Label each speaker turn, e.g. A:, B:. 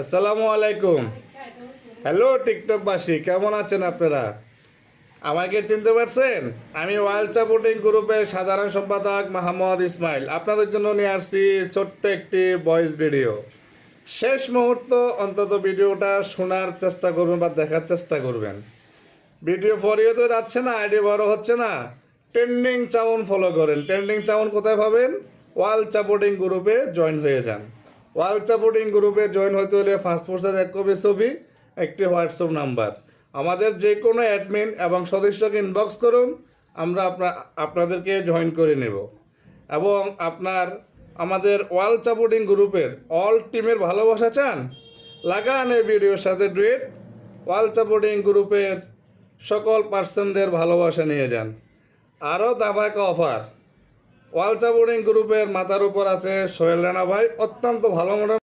A: আসসালামু আলাইকুম। হ্যালো টিকটকবাসী, কেমন আছেন আপনারা? আমাকে চিনতে পারছেন? আমি ওয়াইল্ড সাপোর্টিং গ্রুপের সাধারণ সম্পাদক মোহাম্মদ ইসমাইল। আপনাদের জন্য নিয়ে আসছি ছোট্ট একটি ভয়েস ভিডিও। শেষ মুহূর্ত অন্তত ভিডিওটা শোনার চেষ্টা করবেন বা দেখার চেষ্টা করবেন। ভিডিও ফরিয়ে তো যাচ্ছে না, আইডি বড় হচ্ছে না। ট্রেন্ডিং চাউন ফলো করেন। ট্রেন্ডিং চাউন কোথায় পাবেন? ওয়ার্ল্ড সাপোর্টিং গ্রুপে জয়েন হয়ে যান। ওয়ার্ল্ড সাপোর্টিং গ্রুপে জয়েন হতে হলে পাসপোর্টের এক কপি ছবি, একটি হোয়াটসঅ্যাপ নাম্বার। আমাদের যে কোনো অ্যাডমিন এবং সদস্যকে ইনবক্স করুন, আমরা আপনাদেরকে জয়েন করে নেব। এবং আমাদের ওয়ার্ল্ড সাপোর্টিং গ্রুপের অল টিমের ভালোবাসা চান? লাগান এই ভিডিওর সাথে ডুয়েট। ওয়ার্ল্ড সাপোর্টিং গ্রুপের সকল পার্সনদের ভালোবাসা নিয়ে যান। আরও দাবাকা অফার। ওয়ার্ল্ড সাপোর্টিং গ্রুপের মাথার উপর আছে সোহেল রানা ভাই, অত্যন্ত ভালো মনের